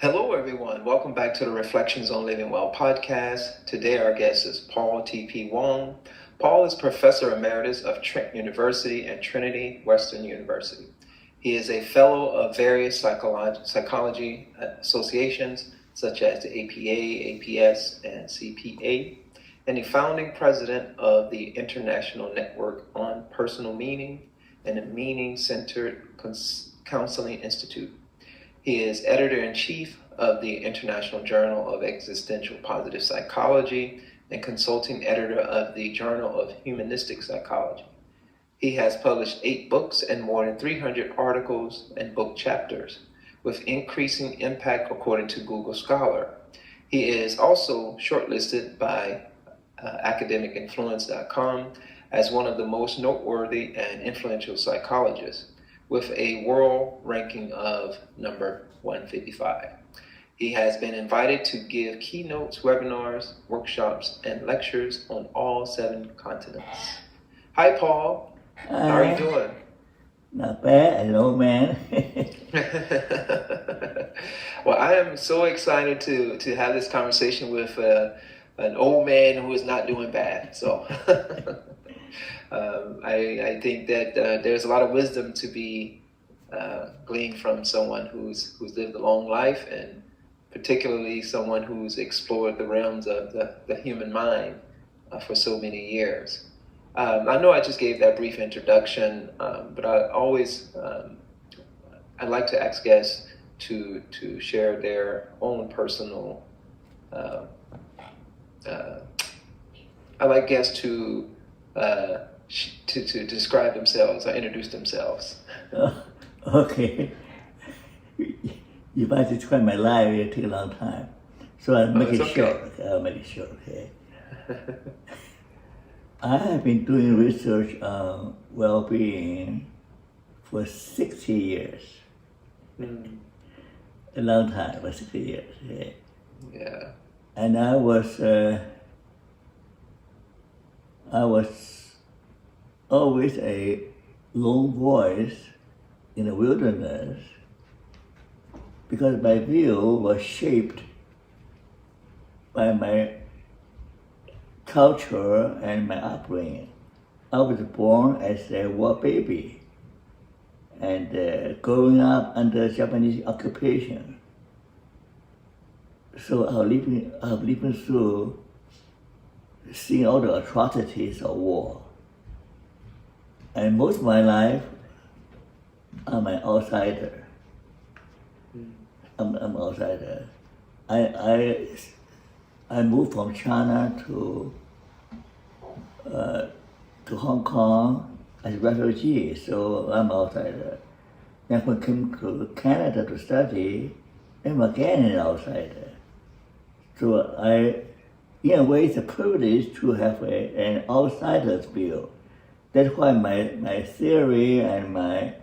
Hello, everyone. Welcome back to the Reflections on Living Well podcast. Today, our guest is Paul T.P. Wong. Paul is Professor Emeritus of Trent University and Trinity Western University. He is a fellow of various psychology associations, such as the APA, APS, and CPA, and the founding president of the International Network on Personal Meaning and the Meaning-Centered Counseling Institute. He is editor-in-chief of the International Journal of Existential Positive Psychology and consulting editor of the Journal of Humanistic Psychology. He has published 8 books and more than 300 articles and book chapters, with increasing impact according to Google Scholar. He is also shortlisted by academicinfluence.com as one of the most noteworthy and influential psychologists, with a world ranking of number 155. He has been invited to give keynotes, webinars, workshops, and lectures on all 7 continents. Hi, Paul. How are you doing? Not bad. Hello, man. Well, I am so excited to have this conversation with an old man who is not doing bad. So I think that there's a lot of wisdom to be gleaned from someone who's lived a long life, and particularly someone who's explored the realms of the human mind for so many years. I know I just gave that brief introduction, but I like to ask guests to share their own personal. I like guests to describe themselves or introduce themselves. Okay. If I describe my life, it'll take a long time. So I'll make it short. I'll make it short, okay? I have been doing research on well-being for 60 years. A long time, but 60 years, okay? Yeah. And I was always a lone voice in the wilderness because my view was shaped by my culture and my upbringing. I was born as a war baby and growing up under Japanese occupation. So I was living through seeing all the atrocities of war. And most of my life, I'm an outsider. I'm an outsider. I moved from China to Hong Kong as a refugee, so I'm an outsider. Then when I came to Canada to study, I'm again an outsider. So in a way, it's a privilege to have an outsider's view. That's why my theory and my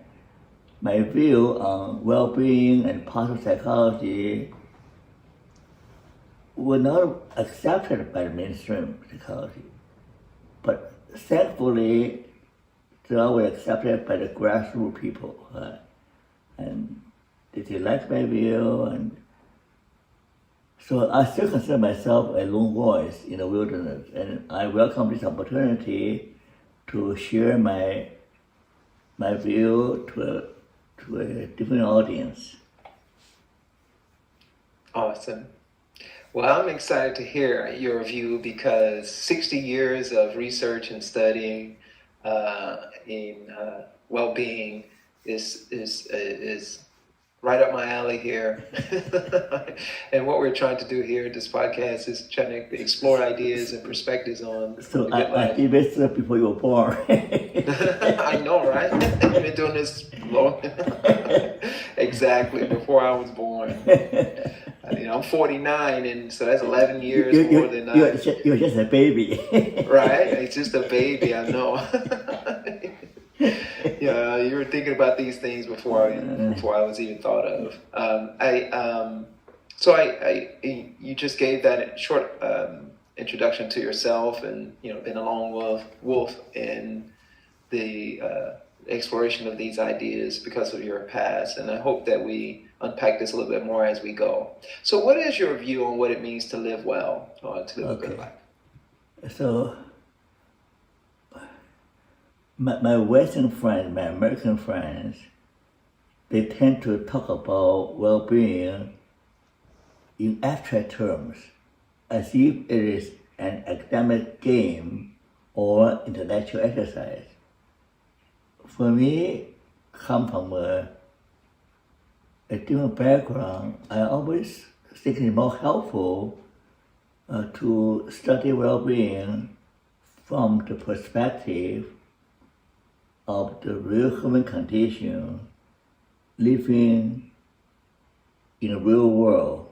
view on well-being and positive psychology were not accepted by the mainstream psychology. But thankfully, they were accepted by the grassroots people. And they liked my view. And so I still consider myself a lone voice in the wilderness. And I welcome this opportunity to share my view to a different audience. Awesome. Well, I'm excited to hear your view because 60 years of research and studying in well-being is right up my alley here. And what we're trying to do here at this podcast is trying to explore ideas and perspectives on So the good life. I invested before you were born. I know, right? I've been doing this long. Exactly, before I was born. I'm 49, and so that's 11 years more than You're just a baby. Right? It's just a baby, I know. Yeah, you were thinking about these things before I was even thought of. You just gave that short introduction to yourself, and been a lone wolf in the exploration of these ideas because of your past. And I hope that we unpack this a little bit more as we go. So what is your view on what it means to live well, or to live a good life? So my Western friends, my American friends, they tend to talk about well-being in abstract terms, as if it is an academic game or intellectual exercise. For me, come from a different background, I always think it's more helpful to study well-being from the perspective of the real human condition living in the real world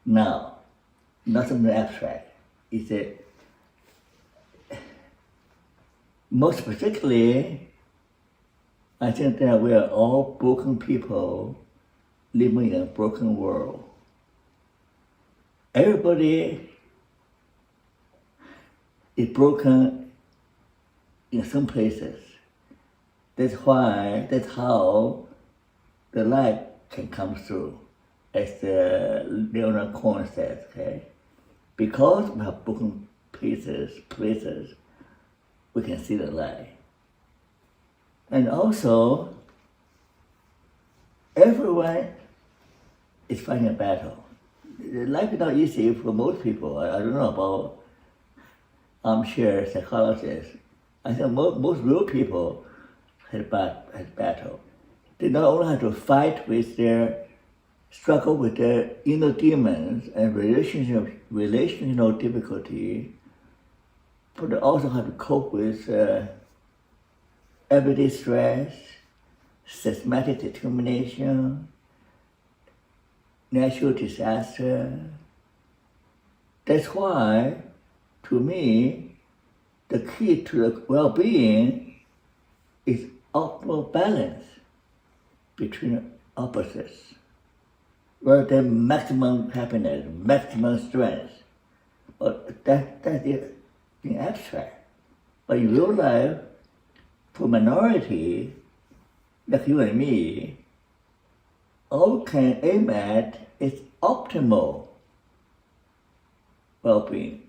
now, not something abstract. It's most particularly, I think that we are all broken people living in a broken world. Everybody is broken in some places. That's how the light can come through, as Leonard Cohen says, okay? Because we have broken places, we can see the light. And also, everyone is fighting a battle. Life is not easy for most people. I don't know about armchair psychologists. I think most real people had battle. They not only have to fight with their struggle with their inner demons and relational difficulty, but they also have to cope with everyday stress, systematic determination, natural disaster. That's why, to me, the key to the well-being is optimal balance between opposites, rather than maximum happiness, maximum strength. But that is in abstract. But in real life, for minority, like you and me, all we can aim at is optimal well-being,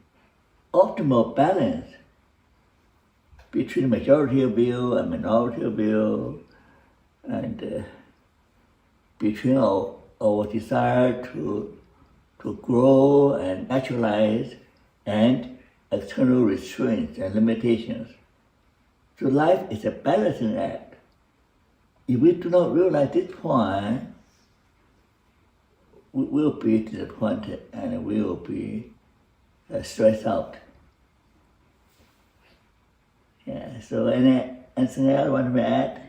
optimal balance between majority view and minority view, and between our desire to grow and actualize, and external restraints and limitations. So life is a balancing act. If we do not realize this point, we will be disappointed and we will be stressed out. Yeah. So anything else you want to add?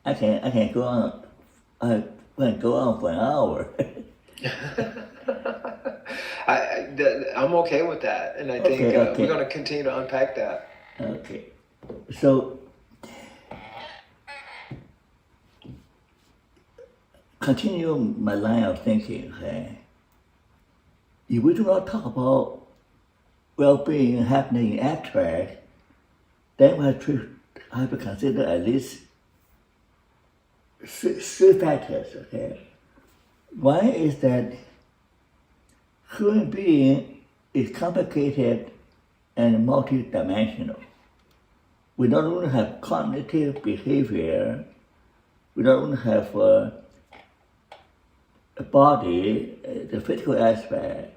I can go on. I can go on for an hour. I'm okay with that, and I think we're going to continue to unpack that. Okay. So, continue my line of thinking, okay? If we do not talk about well-being happening in abstract, then we have to consider at least three factors, okay? One is that human being is complicated and multidimensional. We not only have cognitive behavior, we not only have a body, the physical aspect,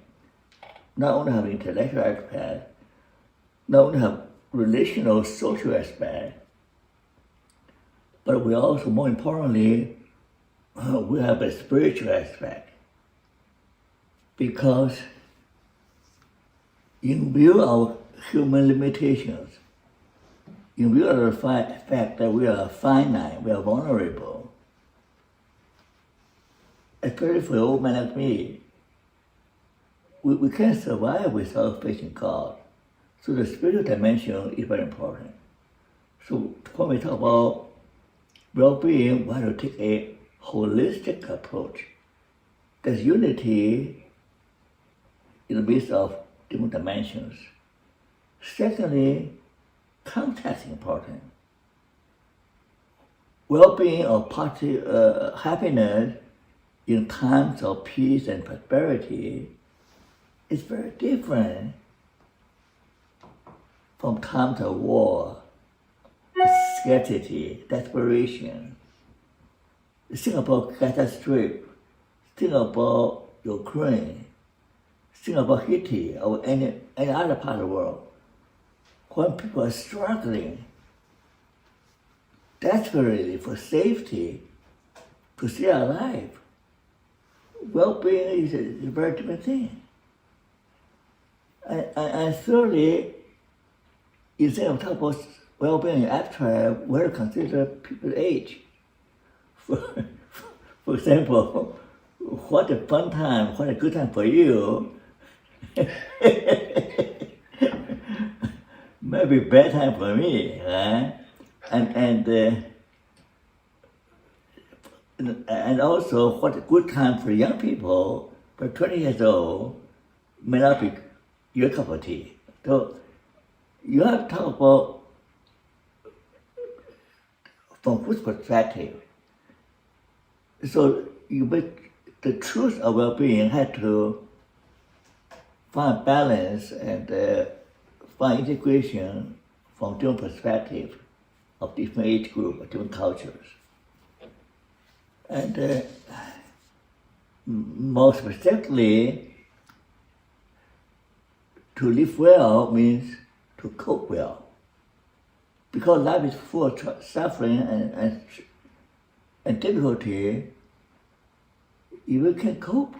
not only have intellectual aspect, not only have relational, social aspect, but we also, more importantly, we have a spiritual aspect. Because in view of human limitations, in view of the fact that we are finite, we are vulnerable, especially for an old man like me, we can't survive without facing God. So the spiritual dimension is very important. So when we talk about well-being, we have to take a holistic approach. There's unity in the midst of different dimensions. Secondly, context is important. Well-being or positive happiness in times of peace and prosperity is very different from times of war, scarcity, desperation. Think about Gaza Strip, think about Ukraine, think about Haiti or any other part of the world. When people are struggling desperately for safety, to stay alive, well-being is a very different thing. And thirdly, instead of talking about well-being abstract, we have to consider people's age. For example, what a fun time, what a good time for you. Maybe bad time for me, right? And also what a good time for young people, for 20 years old, may not be your cup of tea. So you have to talk about from whose perspective. So you make the truth of well-being had to find balance and find integration from different perspectives of different age groups, different cultures. And more specifically, to live well means to cope well. Because life is full of suffering and difficulty, if you can cope,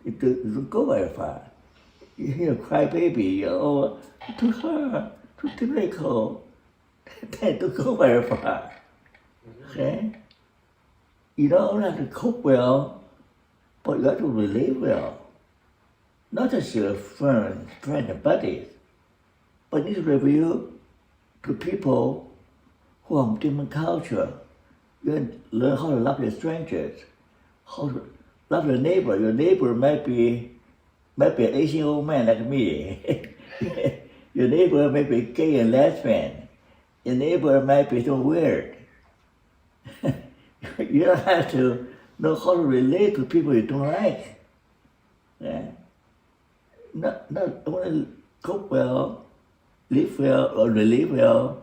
it doesn't go very far. You hear a crybaby, oh, too hard, too difficult, that don't go very far. Okay? You don't only have to cope well, but you have to relate well. Not just your friends and buddies, but you need to reveal to people who are from different culture. You learn how to love your strangers, how to love your neighbor. Your neighbor might be an Asian old man like me. Your neighbor might be gay and lesbian. Your neighbor might be so weird. You don't have to know how to relate to people you don't like. Yeah? Not only cope well, live well, or relate well,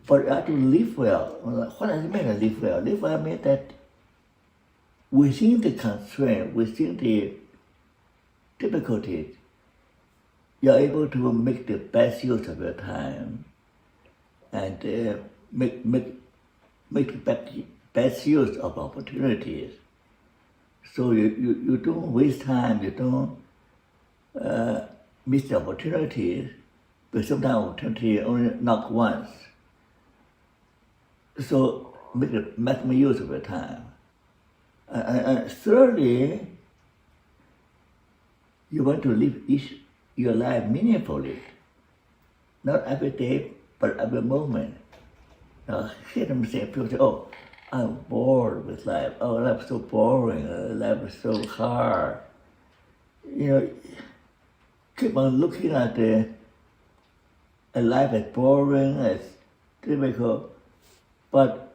but you have to live well. What does it mean to live well? Live well means that within the constraint, within the difficulties, you're able to make the best use of your time and make the best use of opportunities. So you don't waste time, you don't miss the opportunities, but sometimes opportunity only knock once. So make the maximum use of your time. And thirdly, you want to live your life meaningfully, not every day, but every moment. Now, hear them say, people say, oh, I'm bored with life. Oh, life is so boring. Life is so hard. You know, keep on looking at life as boring, as difficult. But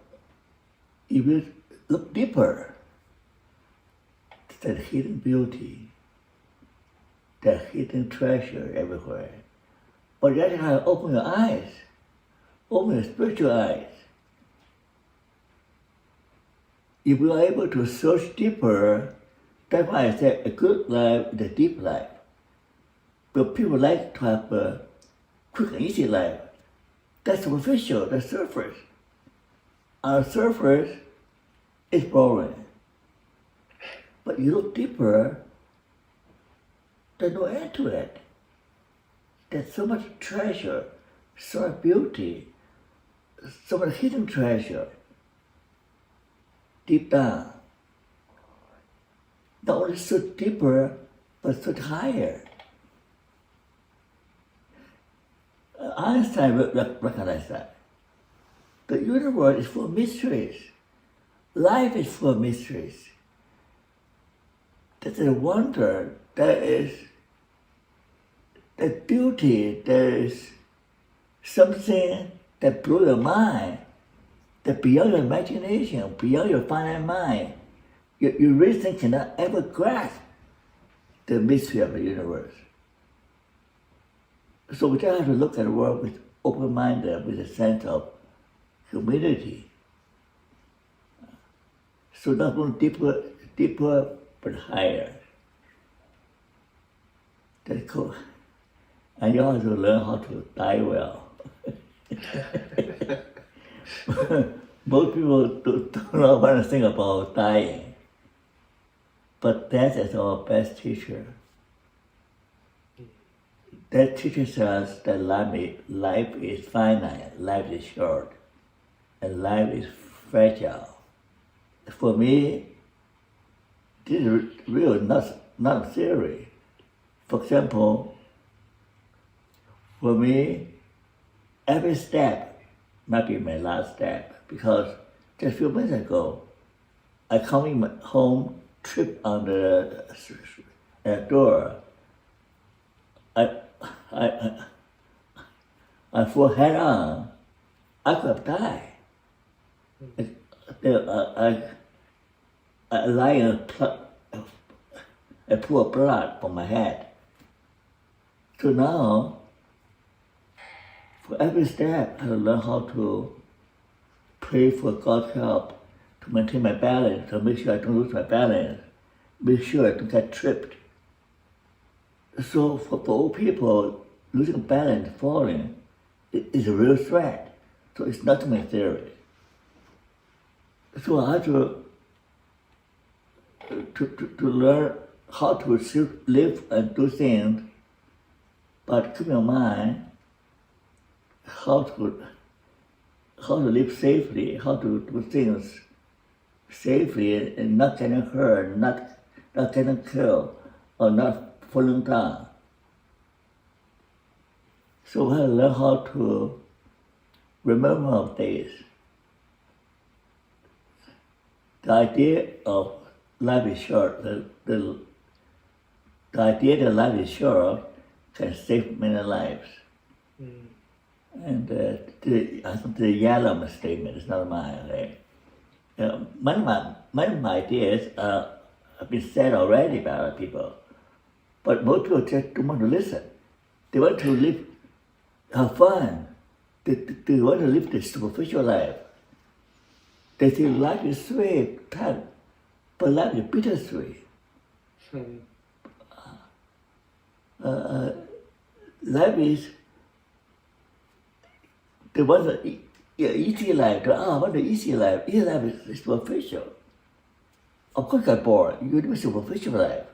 if you look deeper, there's hidden beauty, there's hidden treasure everywhere. But you have to open your eyes, open your spiritual eyes. If you are able to search deeper, that's why I say a good life is a deep life. But people like to have a quick and easy life. That's superficial, that's surface. On the surface, it's boring. But you look deeper, there's no end to it. There's so much treasure, so much beauty, so much hidden treasure deep down. Not only so deeper, but so higher. Einstein recognized that. The universe is full of mysteries. Life is full of mysteries. There's a wonder, there is the beauty, there is something that blew your mind that beyond your imagination, beyond your finite mind, your reason cannot ever grasp the mystery of the universe. So we just have to look at the world with open-minded, with a sense of humility. So not going deeper, but higher. That's cool. And you also learn how to die well. Most people do not want to think about dying, but death is our best teacher. That teaches us that life is finite, life is short, and life is fragile. For me, this is real, not theory. For example, for me, every step might be my last step, because just a few minutes ago, I coming home, tripped on the door. I fall head on. I could have died. I lie in a pool of blood from my head. So now, for every step, I learn how to pray for God's help to maintain my balance, to make sure I don't lose my balance, make sure I don't get tripped. So for old people, losing balance, falling, is a real threat. So it's not my theory. So I have to learn how to live and do things, but keep in mind how to live safely, how to do things safely and not getting hurt, not getting killed, or not falling down. So I learn how to remember of this. The idea of life is short, the idea that life is short can save many lives. And I think the Yalom statement is not mine, right? Many of my ideas have been said already by other people, but most people just don't want to listen. They want to live, have fun. They want to live the superficial life. They think life is sweet, but life is bittersweet. Life is, they want an easy life. I want an easy life. Easy life is superficial. Of course, I get bored. You live a superficial life.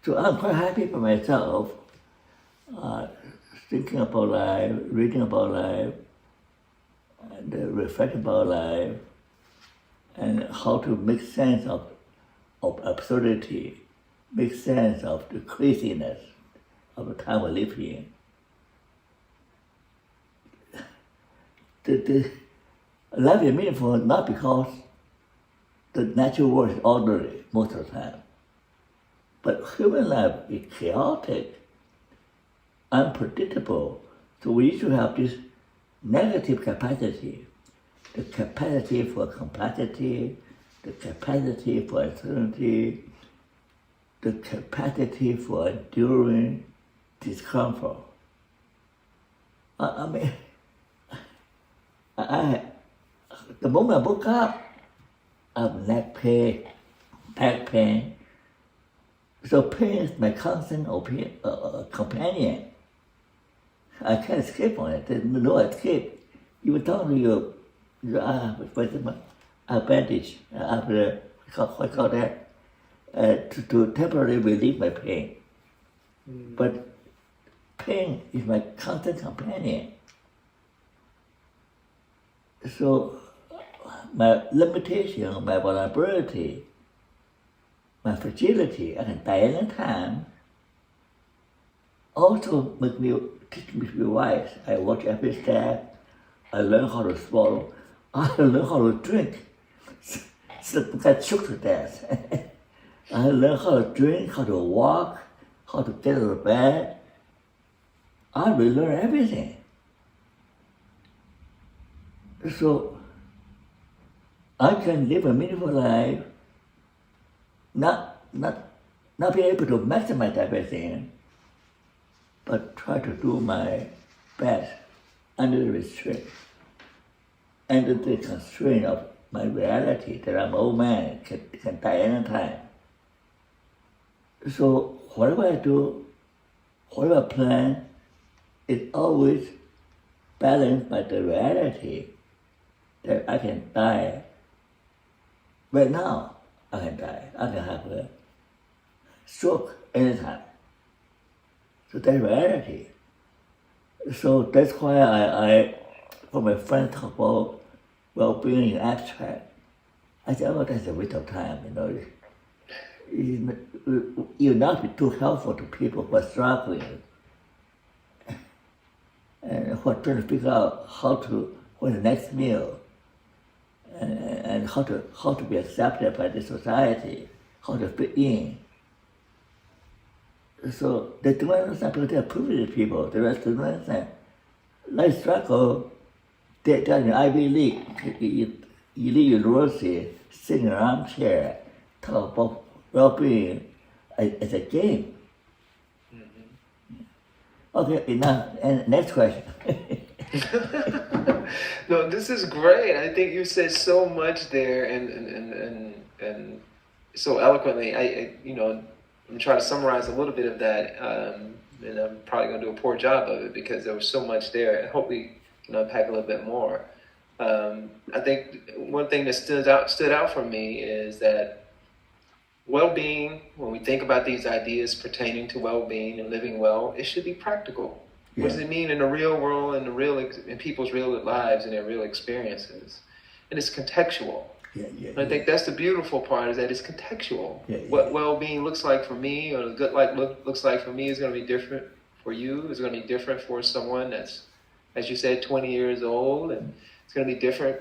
So I'm quite happy for myself, thinking about life, reading about life, and reflecting about life, and how to make sense of absurdity, make sense of the craziness of the time we live in. The life is meaningful not because the natural world is orderly most of the time, but human life is chaotic, unpredictable. So we need to have this negative capacity, the capacity for complexity, the capacity for uncertainty, the capacity for enduring discomfort. The moment I woke up, I have neck pain, back pain. So pain is my constant companion. I can't escape on it. There's no escape. Even talking to you a bandage, I call that, to temporarily relieve my pain. But pain is my constant companion. So my limitation, my vulnerability, my fragility, I can die any time, also teach me to be wise. I watch every step, I learn how to swallow, I learn how to drink, so I get choked to death. I learn how to drink, how to walk, how to get out of bed. I will learn everything. So I can live a meaningful life, not be able to maximize everything, but try to do my best under the restraint, under the constraint of my reality that I'm an old man, can die anytime. So whatever I do, whatever I plan, is always balanced by the reality that I can die. Right now, I can die. I can have a stroke anytime. So that's reality. So that's why when my friends talk about well-being in abstract, I say, oh, that's a waste of time, You'll not be too helpful to people who are struggling and who are trying to figure out what's the next meal and how to be accepted by the society, how to fit in. So they don't understand because they're privileged people. The rest don't understand. Life struggle, they're in Ivy League, elite university, sit in an armchair, talk about well-being as a game. Mm-hmm. Okay, now, and next question. No, this is great. I think you said so much there and so eloquently. I'm trying to summarize a little bit of that, and I'm probably going to do a poor job of it because there was so much there. I hope we can unpack a little bit more. I think one thing that stood out for me is that well-being, when we think about these ideas pertaining to well-being and living well, it should be practical. Yeah. What does it mean in the real world, in people's real lives and their real experiences? And it's contextual. I think that's the beautiful part, is that it's contextual. What well-being looks like for me, or the good life looks like for me, is going to be different for you. It's going to be different for someone that's, as you said, 20 years old, and it's going to be different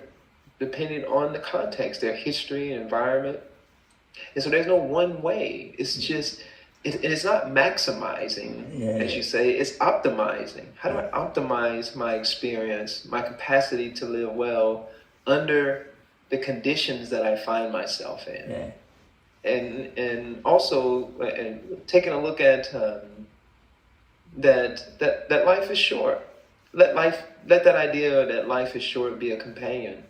depending on the context, their history, environment. And so there's no one way. It's just, it's not maximizing, as you say, it's optimizing. How do I optimize my experience, my capacity to live well under the conditions that I find myself in? And also taking a look at that life is short. Let that idea that life is short be a companion.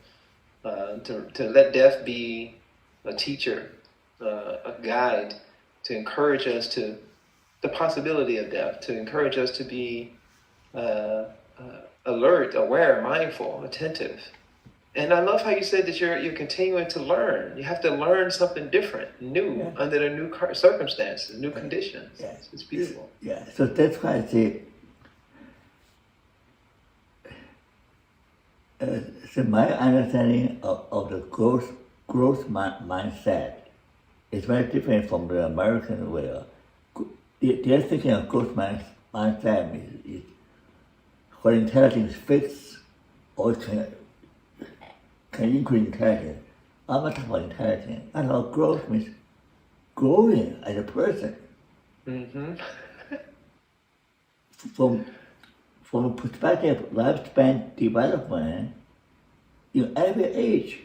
To let death be a teacher, a guide, to encourage us to the possibility of death, to encourage us to be alert, aware, mindful, attentive. And I love how you said that you're continuing to learn. You have to learn something different, new, under the new circumstances, new conditions. It's beautiful. So that's why I say, so my understanding of the growth mindset is very different from the American way. They're thinking of growth mindset is where intelligence fits or can increase intelligence. I'm not talking about intelligence. I know growth means growing as a person. Mm-hmm. From a perspective of lifespan development, in every age,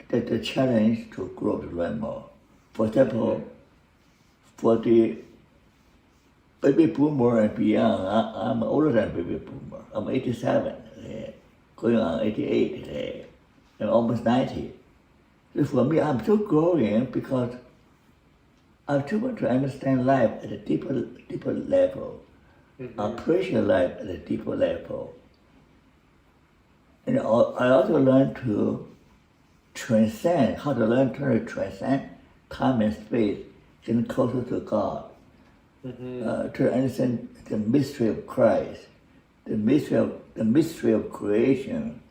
the challenge to grow, to learn more. For example, for the baby boomer and beyond, I'm older than baby boomer. I'm 87, going on 88, and almost 90. So for me, I'm still growing because I still want to understand life at a deeper level. Mm-hmm. Appreciate life at a deeper level. And I also learned to transcend, how to learn to transcend time and space, getting closer to God, to understand the mystery of Christ, the mystery of creation,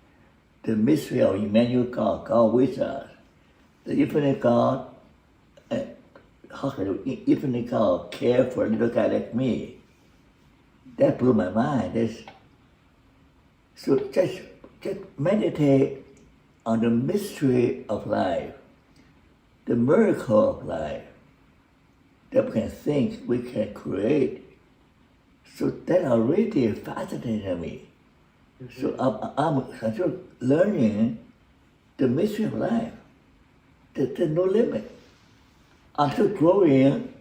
the mystery of Emmanuel God with us, the infinite God. How can the infinite God care for a little guy like me? That blew my mind. So just meditate on the mystery of life, the miracle of life, that we can think, we can create. So that already fascinated me. Mm-hmm. So I'm still learning the mystery of life. There's no limit. I'm still growing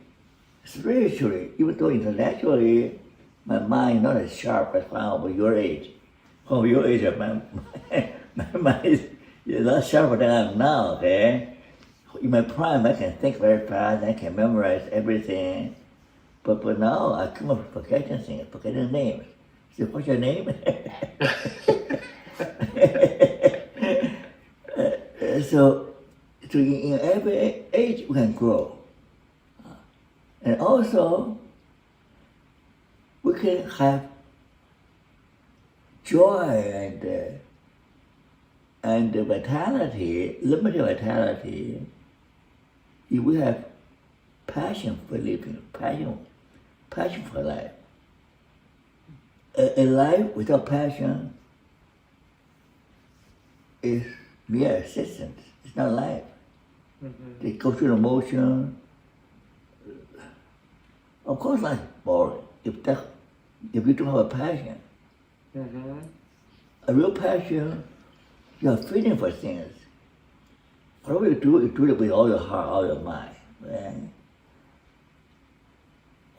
spiritually, even though intellectually my mind is not as sharp as of your age. Of your age, my mind is not sharper than I am now, okay? In my prime, I can think very fast, I can memorize everything. But now I come up with forgetting things, forgetting names. So what's your name? So in every age we can grow. And also, we can have joy and vitality, limited vitality, if we have passion for living, passion for life. A life without passion is mere existence. It's not life. Mm-hmm. They go through the motion. Of course, life is boring if you don't have a passion. Mm-hmm. A real passion, you are feeling for things. Whatever you do it with all your heart, all your mind. Right?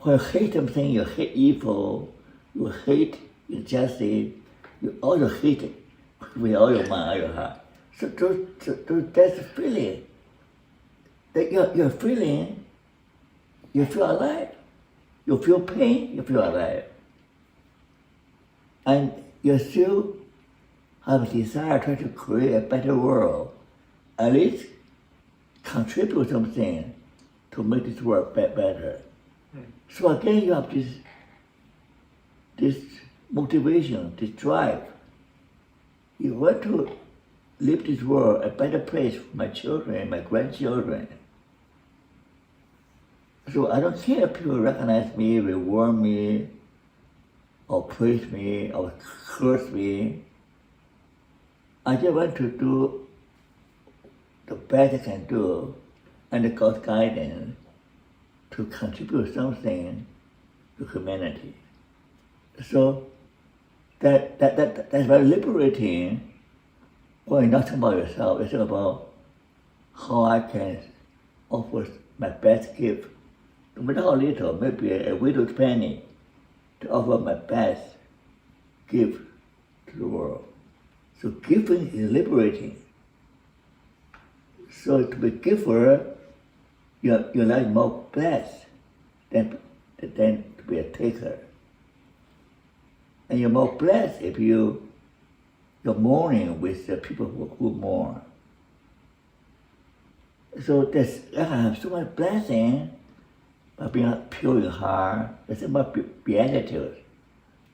When you hate something, you hate evil, you hate injustice, you also hate it with all your mind, all your heart. So that's a feeling. That you're feeling, you feel alive. You feel pain, you feel alive. And you still have a desire to try to create a better world. At least contribute something to make this world better. So again, you have this motivation, this drive. You want to leave this world a better place for my children, my grandchildren. So I don't care if people recognize me, reward me, or praise me, or curse me. I just want to do the best I can do under God's guidance to contribute something to humanity. So that's very liberating when you're not talking about yourself, it's about how I can offer my best gift, no matter how little, maybe a widow's penny, to offer my best gift to the world. So giving is liberating. So to be a giver, you're like more blessed than to be a taker. And you're more blessed if you're mourning with the people who mourn. So I have so much blessing by being pure in heart. There's so much beatitude.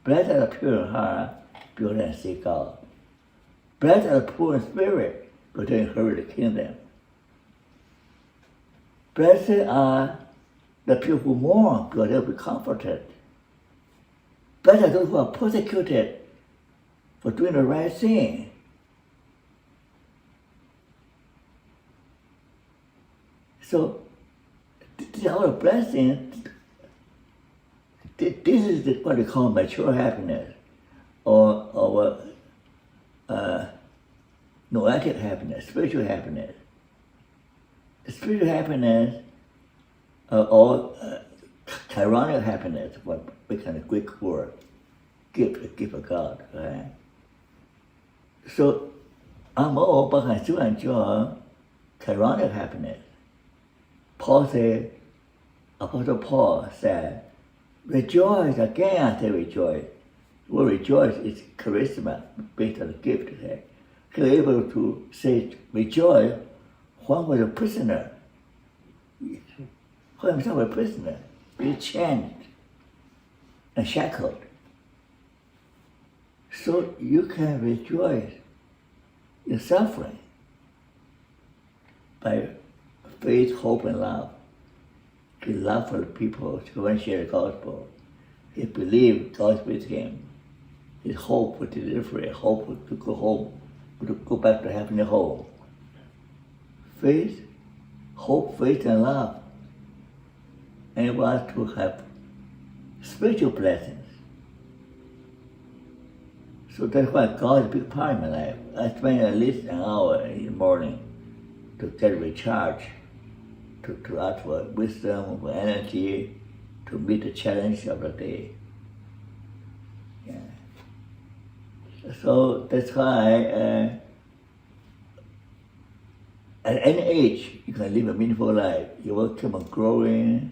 Blessed are the pure in heart, because they see God. Blessed are the poor in spirit, because they inherit the kingdom. Blessed are the people who mourn, because they'll be comforted. Blessed are those who are persecuted for doing the right thing. So, these are all the blessings. This is what we call mature happiness, or noetic happiness, spiritual happiness. Spiritual happiness, or chironic happiness, what we kind of Greek word, gift of God, right? So I'm old, but I still enjoy chironic happiness. Apostle Paul said, rejoice, again I say rejoice. The word rejoice is charisma, based on the gift. Okay? He was able to say rejoice when he was a prisoner. When himself a prisoner, be chained and shackled. So you can rejoice in suffering by faith, hope, and love. He loved for the people to go and share the gospel. He believed God's with him. His hope for delivery, hope to go home, to go back to heavenly home. Faith, hope, faith, and love. And he wants to have spiritual blessings. So that's why God is a big part of my life. I spend at least an hour in the morning to get recharged, to ask for wisdom, for energy, to meet the challenge of the day. Yeah. So that's why at any age you can live a meaningful life. You will keep on growing,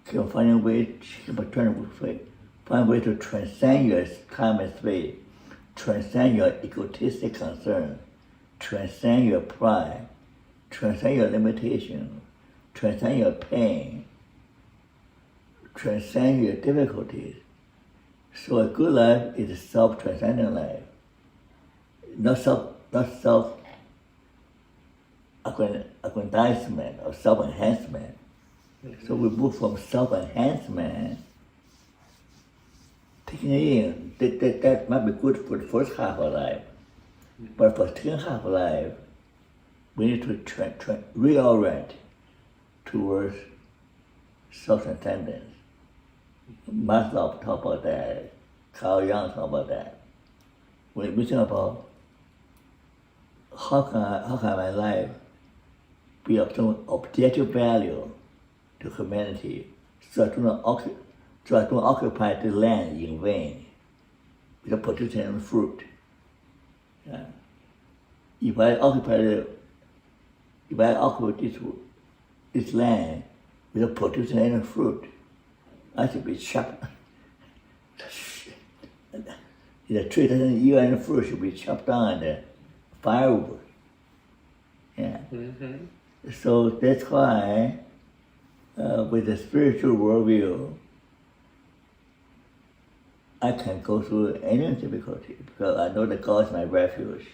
keep on finding ways, keep on trying to find ways to transcend your time and space, transcend your egotistic concerns, transcend your pride, transcend your limitation, transcend your pain, transcend your difficulties. So a good life is a self-transcendent life, not self-aggrandizement or self-enhancement. So we move from self-enhancement, taking in, that might be good for the first half of life, but for the second half of life, we need to reorient towards self-transcendence. Maslow talked about that, Carl Jung talked about that. When we think about how can my life be of some objective value to humanity, so I do not occupy the land in vain without producing any fruit. Yeah. If I occupy this land without producing any fruit, I should be chopped. If the tree doesn't yield any fruit, should be chopped down and firewood. Yeah. Mm-hmm. So that's why, with the spiritual worldview, I can go through any difficulty because I know that God is my refuge,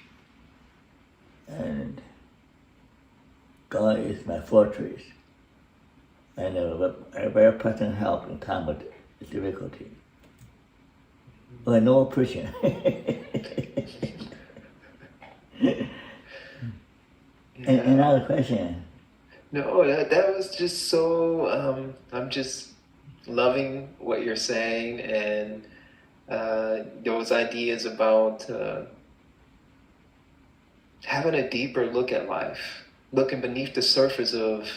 and God is my fortress, and a very present help in time of difficulty. But no oppression. Another question. No, that was just so. I'm just loving what you're saying, and those ideas about having a deeper look at life, looking beneath the surface of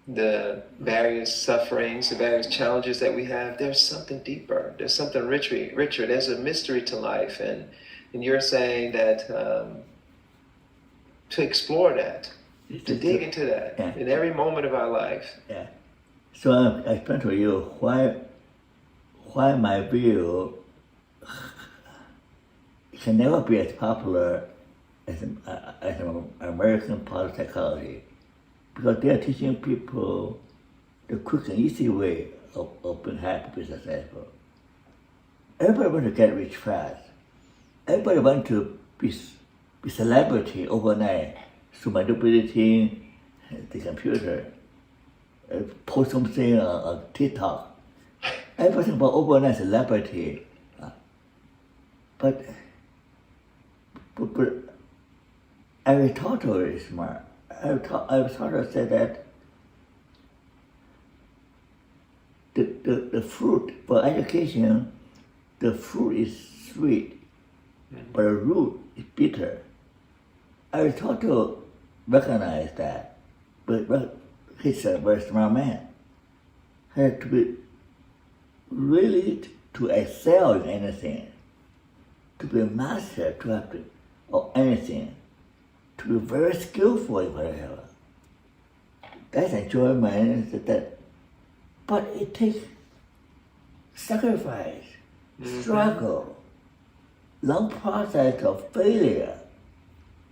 the various sufferings, the various challenges that we have. There's something deeper. There's something richer. There's a mystery to life, and you're saying that to explore that, to dig into that in every moment of our life. Yeah. So I explained to you why my view can never be as popular as American positive psychology, because they are teaching people the quick and easy way of being happy, being successful. Everybody wants to get rich fast. Everybody wants to be celebrity overnight through manipulating the computer, post something on TikTok. Everybody thinks about overnight celebrity, but Aristotle is smart. Aristotle said that the fruit for education, the fruit is sweet, but the root is bitter. Aristotle recognized that, but he's a very smart man. He had to be really to excel in anything, to be a master, of anything, to be very skillful in whatever. That's enjoyment, but it takes sacrifice, struggle, long process of failure,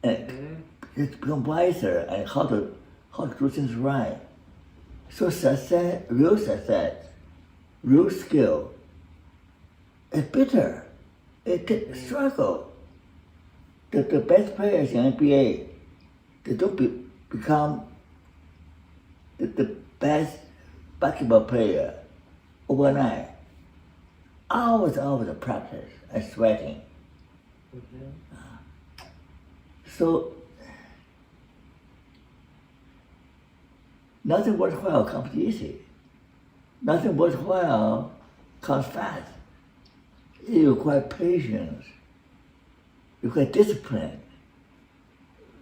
and it's become wiser and how to do things right. So success, real skill, is bitter. It takes struggle. The best players in NBA, they don't become the best basketball player overnight. Hours of practice and sweating. So nothing worthwhile comes easy. Nothing worthwhile comes fast. it requires patience, requires discipline,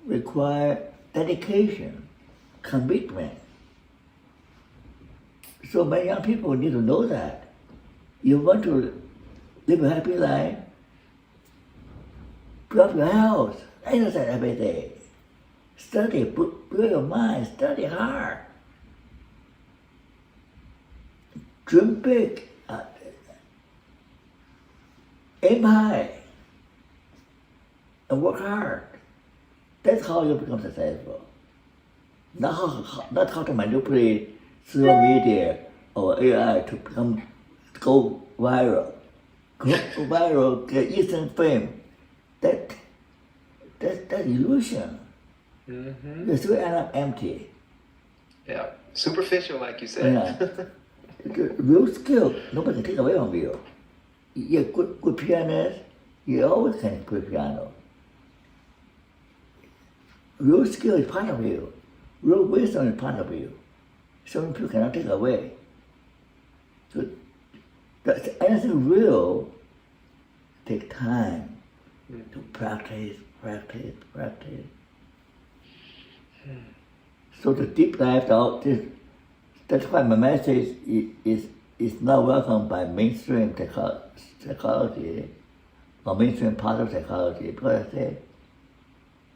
requires dedication, commitment. So many young people need to know that. You want to live a happy life, build up your health, exercise every day, study, build your mind, study hard, dream big, aim high, and work hard. That's how you become successful. Not how to manipulate social media or AI to go viral. Go viral, get instant fame. That's illusion. Mm-hmm. You still end up empty. Yeah, superficial, like you said. Yeah. The real skill, nobody can take away from you. You're a good pianist, you always can play piano. Real skill is part of you. Real wisdom is part of you. Some people cannot take away. So anything real take time to practice. So the deep dive out, that's why my message is not welcomed by mainstream psychology or mainstream part of psychology, because I say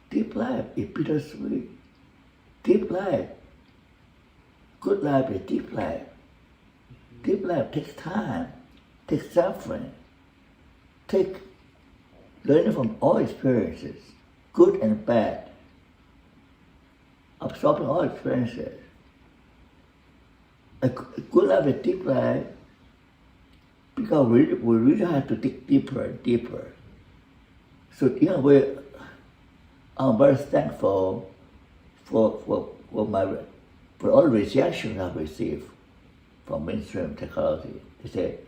deep life is bittersweet. Deep life, good life is deep life. Deep life takes time, takes suffering, takes learning from all experiences, good and bad, absorbing all experiences. A good life is deep life because we really have to dig deeper and deeper. So in a way, I'm very thankful for all the rejection I've received from mainstream psychology. They say,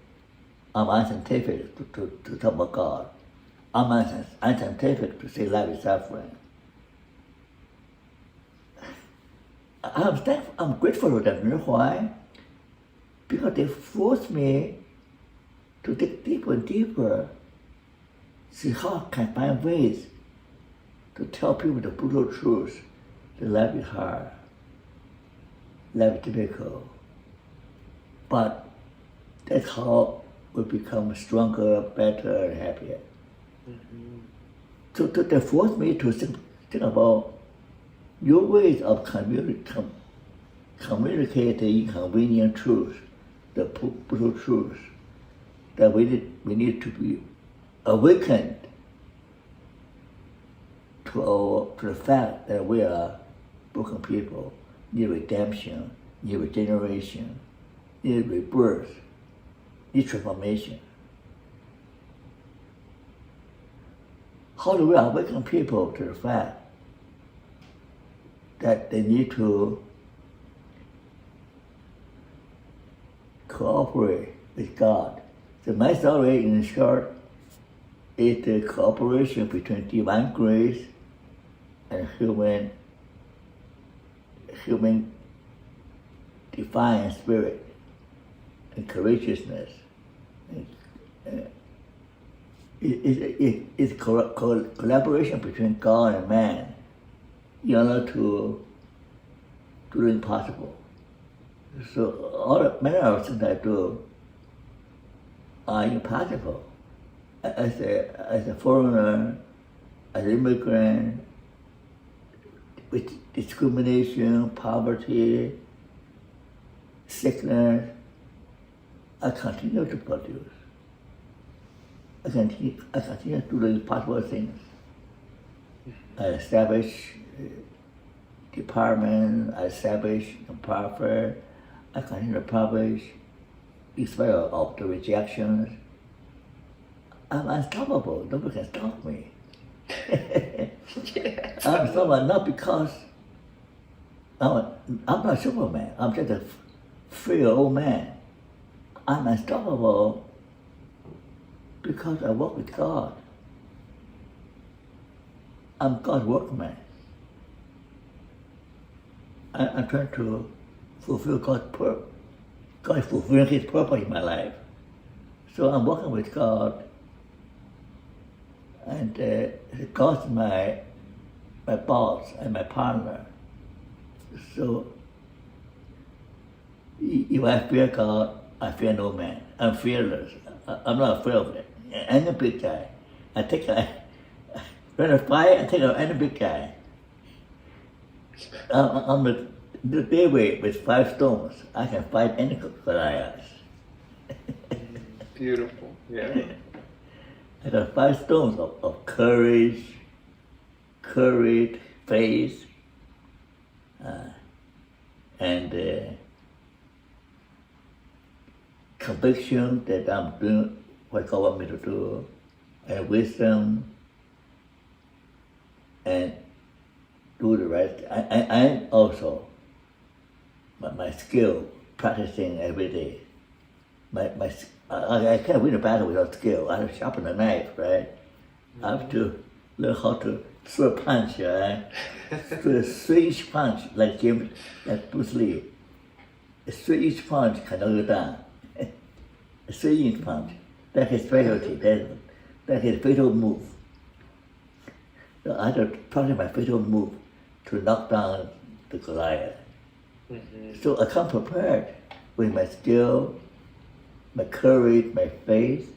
I'm unscientific to talk about God. I'm unscientific to say life is suffering. I'm grateful for that. You know why? Because they forced me to dig deeper and deeper, see how I can find ways to tell people the brutal truth that life is hard, life is difficult. But that's how we become stronger, better, and happier. Mm-hmm. So they forced me to think about your ways of communicating inconvenient truth, the brutal truth, that we need to be awakened to the fact that we are broken people, need redemption, need regeneration, need rebirth, need transformation. How do we awaken people to the fact that they need to cooperate with God? So my story, in short, is the cooperation between divine grace and human divine spirit and courageousness. It's collaboration between God and man in order to do the impossible. So all the many of the things I do are impossible. As a foreigner, as an immigrant, with discrimination, poverty, sickness, I continue to produce. I continue to do the impossible things. I establish department, I establish a profit, I continue to publish, in spite of the rejections. I'm unstoppable, nobody can stop me. Yeah. I'm someone not because I'm not Superman, I'm just a free old man. I'm unstoppable because I work with God. I'm God's workman. I'm trying to fulfill God's purpose. God is fulfilling His purpose in my life. So I'm working with God And God's my boss and my partner. So if I fear God, I fear no man. I'm fearless. I'm not afraid of it. Any big guy. When I fight, I take any big guy. I'm the David with 5 stones. I can fight any Goliath. Beautiful. Yeah. I got 5 stones of courage, faith, and conviction that I'm doing what God wants me to do, and wisdom, and do the right thing. I also, my skill, practicing every day. I can't win a battle without skill. I have to sharpen a knife, right? I have to learn how to throw a punch, right? Throw a straight punch, like Bruce Lee. A straight punch can knock you down. A straight punch, that's his specialty. That's his fatal move. So I have to practice my fatal move to knock down the Goliath. Mm-hmm. So I come prepared with my skill, my courage, my faith,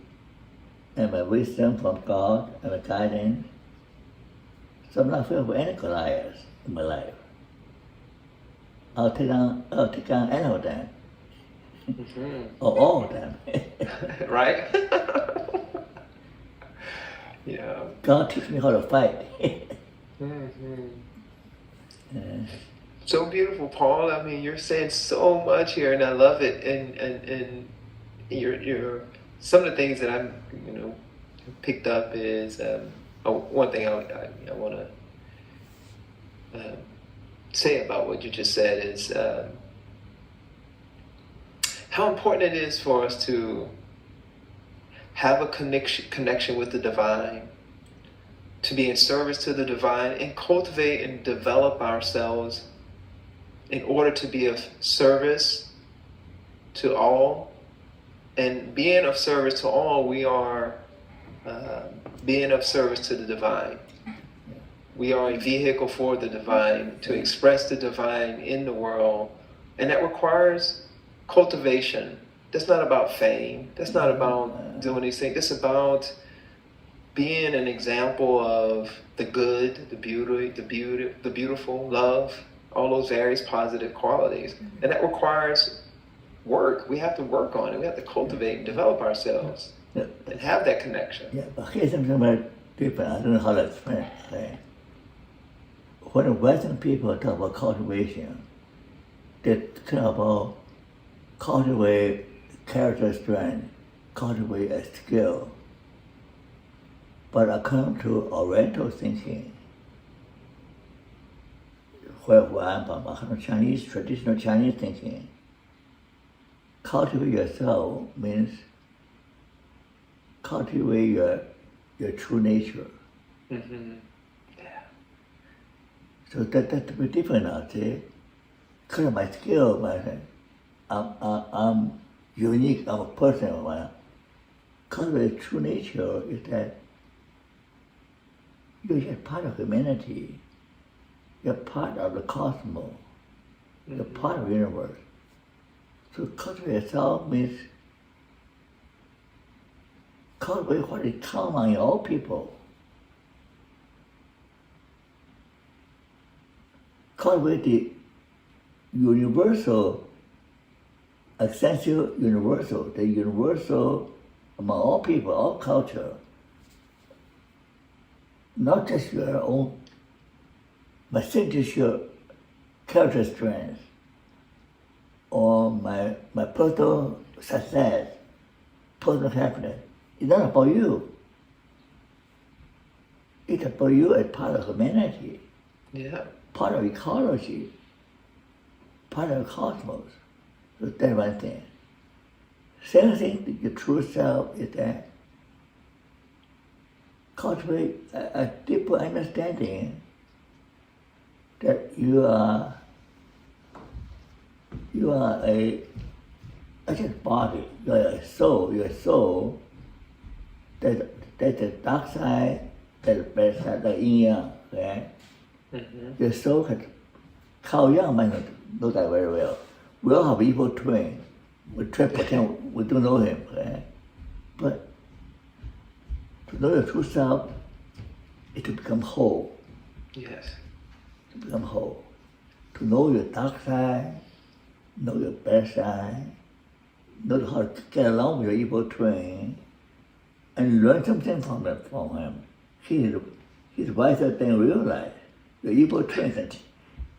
and my wisdom from God and my guidance. So I'm not afraid of any Goliaths in my life. I'll take down any of them. Mm-hmm. Or all of them. Right? Yeah. God teach me how to fight. Mm-hmm. So beautiful, Paul. I mean, you're saying so much here, and I love it. And you're some of the things that I'm, picked up is one thing I want to say about what you just said is how important it is for us to have a connection with the divine, to be in service to the divine, and cultivate and develop ourselves in order to be of service to all. And being of service to all, we are being of service to the divine. We are a vehicle for the divine, to express the divine in the world. And that requires cultivation. That's not about fame. That's not about doing these things. It's about being an example of the good, the beauty, the beautiful, love, all those various positive qualities. And that requires work. We have to work on it. We have to cultivate and develop ourselves and have that connection. Yeah, but here's something very different. I don't know how to explain it. When Western people talk about cultivation, they talk about cultivate character strength, cultivate a skill. But according to Oriental thinking, where I'm from, Chinese, traditional Chinese thinking, cultivate yourself means cultivate your true nature. Mm-hmm. Yeah. So that's a bit different now, see? Because of my skill, I'm unique, I'm a person. Cultivate true nature is that you're just part of humanity. You're part of the cosmos. Mm-hmm. You're part of the universe. So cultivate yourself means cultivate what is common in all people. Cultivate the universal, essential universal, the universal among all people, all culture. Not just your own, my signature character strength or my personal success, personal happiness. It's not about you. It's about you as part of humanity. Yeah. Part of ecology, part of the cosmos. So that's one thing. Second thing, your true self is that cultivate a deeper understanding that you are a just body, you are a soul, that the dark side there's the bad side, like yin yang, right? Mm-hmm. The soul has, Carl Jung might not know that very well. We all have evil twin. We try to pretend we don't know him, right? But to know your true self is to become whole. Yes. To become whole. To know your dark side, know your bad side, know how to get along with your evil twin, and learn something from him. He's wiser than you realize. Your evil twin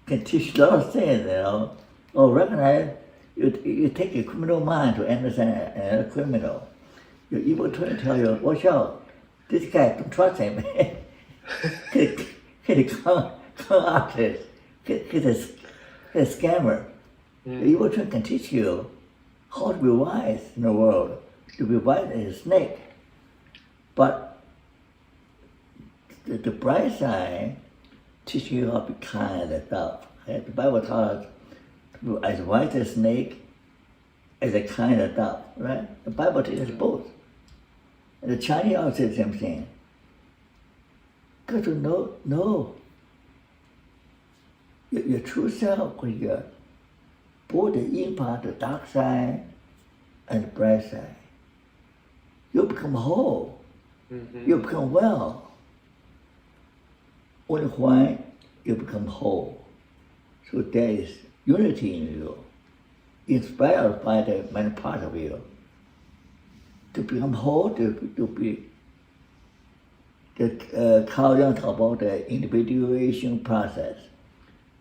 can teach a lot of things, you know. Or recognize, you take a criminal mind to understand a criminal. Your evil twin tell you, watch out, this guy, don't trust him. He's a con artist. He's a scammer. The evil twin can teach you how to be wise in the world, to be wise as a snake. But the bright side teaches you how to be kind and tough. The Bible tells us to be as wise as a snake, as a kind and tough, right? The Bible teaches both. And the Chinese also say the same thing. Got to know your true self, both the yin part, the dark side, and the bright side. You become whole. Mm-hmm. You become well. Only when you become whole. So there is unity in you, inspired by the many parts of you. To become whole, to be. Carl Jung talks about the individuation process.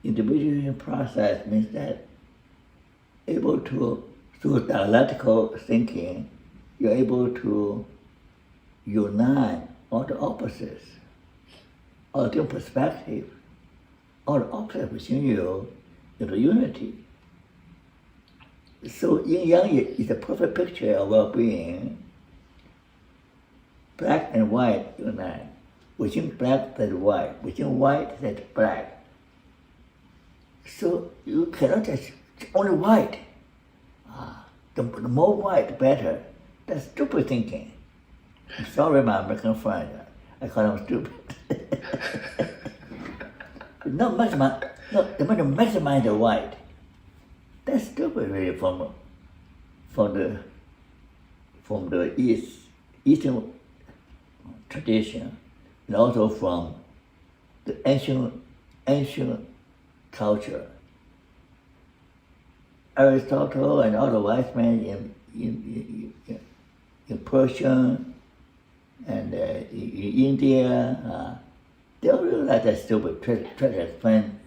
Individuation process means that able to, through dialectical thinking, you're able to unite all the opposites, all the different perspectives, all the opposites within you into unity. So yin yang is a perfect picture of well-being. Black and white unite. Within black, there's white. Within white, there's black. So you cannot just only white. The more white, the better. That's stupid thinking. I'm sorry, my American friend. I call them stupid. They want to maximize the white. That's stupid, really, from the Eastern tradition, and also from the ancient culture. Aristotle and all the wise men in Persia and in India, they all realize that's stupid. Try to find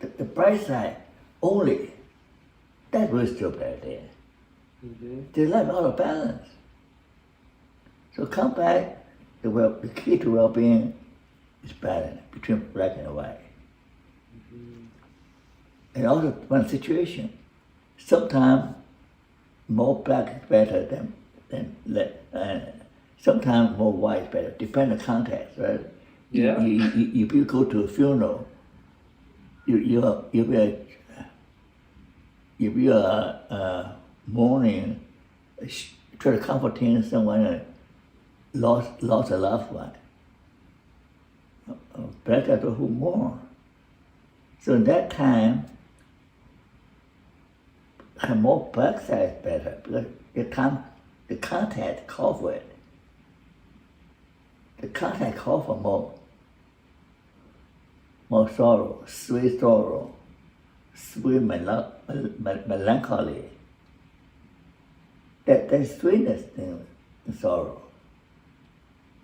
the bright side only. That's really stupid idea. Mm-hmm. They lack all the balance. So come back, the key to well-being is balance between black and white. Mm-hmm. And also one situation, sometimes more black is better than sometimes more white is better, depending on the context, right? Yeah. If you go to a funeral, if you are mourning, try to comforting someone lost a loved one, better to who mourn. So in that time, have more black side is better because the context call for it. The context call for more sorrow, sweet melancholy. There's sweetness in sorrow.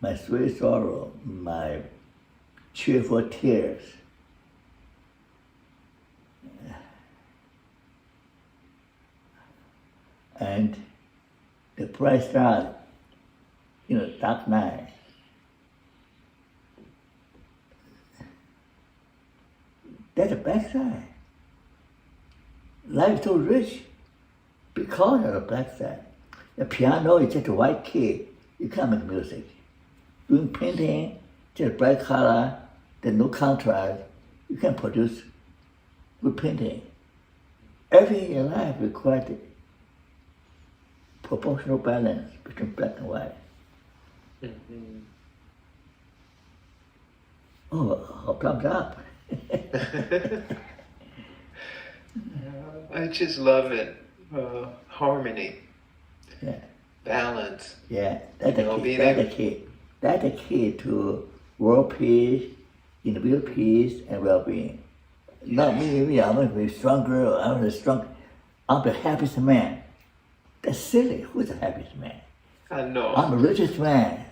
My sweet sorrow, my cheerful tears. And the bright star, dark night. That's the black side. Life is so rich because of the black side. The piano is just a white key. You can't make music. Doing painting, just bright color, there's no contrast. You can produce good painting. Everything in life requires proportional balance between black and white. Mhm. Oh, thumbs up. I just love it. Harmony, Yeah, balance. yeah. That's You the know, key. being That's the able. key. That's the key to world peace, individual peace, and well-being. Not me. I'm going to be stronger. I'm the happiest man. That's silly. Who's the happiest man? I know. I'm the richest man.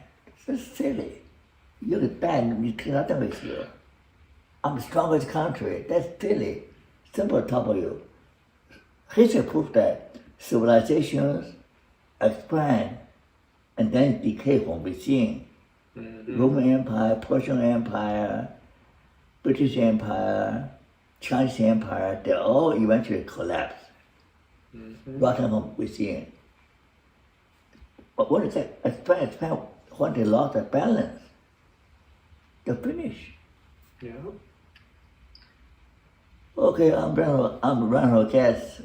That's silly. You're the bad. You cannot with you. I'm the strongest country. That's silly. Simple top of you. History proves that civilizations expand and then decay from within. Mhm. Roman Empire, Persian Empire, British Empire, Chinese Empire, they all eventually collapse, rotten from within. But what is that? Expand when they lost the balance. They're finished. Yeah. Okay, I'm running out of gas.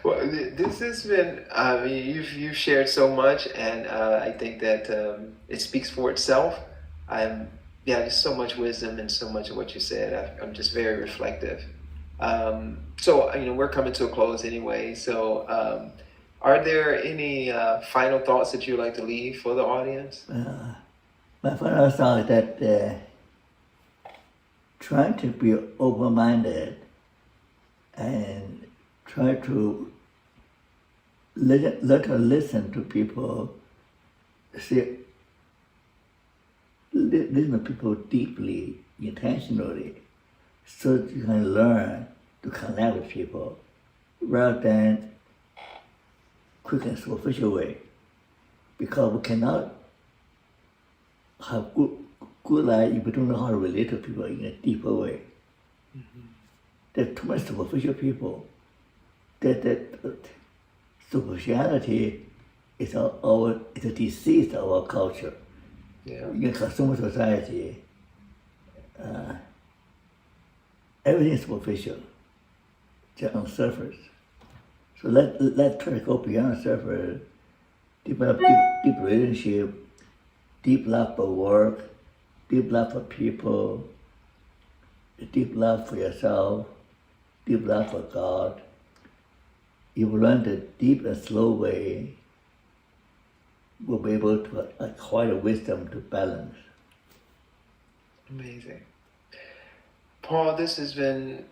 Well, this has been. I mean, you've shared so much, and I think that it speaks for itself. Yeah, there's so much wisdom and so much of what you said. I'm just very reflective. So we're coming to a close anyway. So, are there any final thoughts that you'd like to leave for the audience? My final thought is that try to be open-minded and try to let her listen to people, listen to people deeply, intentionally, so that you can learn to connect with people rather than quick and superficial way. Because we cannot have good life if we don't know how to relate to people in a deeper way. There's too much superficial people. That superficiality is it's a disease of our culture. Yeah. In a consumer society, everything is superficial, just on surface. So let's try to go beyond the surface, develop deep relationship, deep love for work, deep love for people, deep love for yourself, deep love for God. If you learn the deep and slow way, we'll be able to acquire wisdom to balance. Amazing. Paul, this has been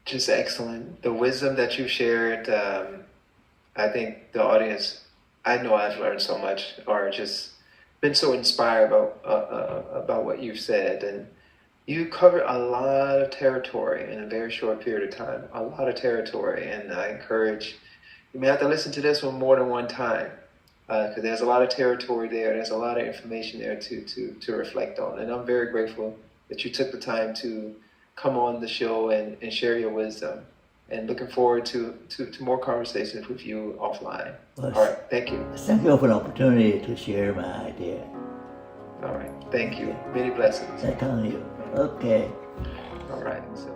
just excellent. The wisdom that you shared, I think the audience, I know I've learned so much, or just been so inspired about what you've said. And you covered a lot of territory in a very short period of time, a lot of territory. And I encourage, you may have to listen to this one more than one time, because there's a lot of territory there. There's a lot of information there to reflect on. And I'm very grateful that you took the time to come on the show and share your wisdom. And looking forward to more conversations with you offline. Well, All right, thank you. Thank you for the opportunity to share my idea. All right, thank you. Many blessings. I'm telling you. Okay. All right, so.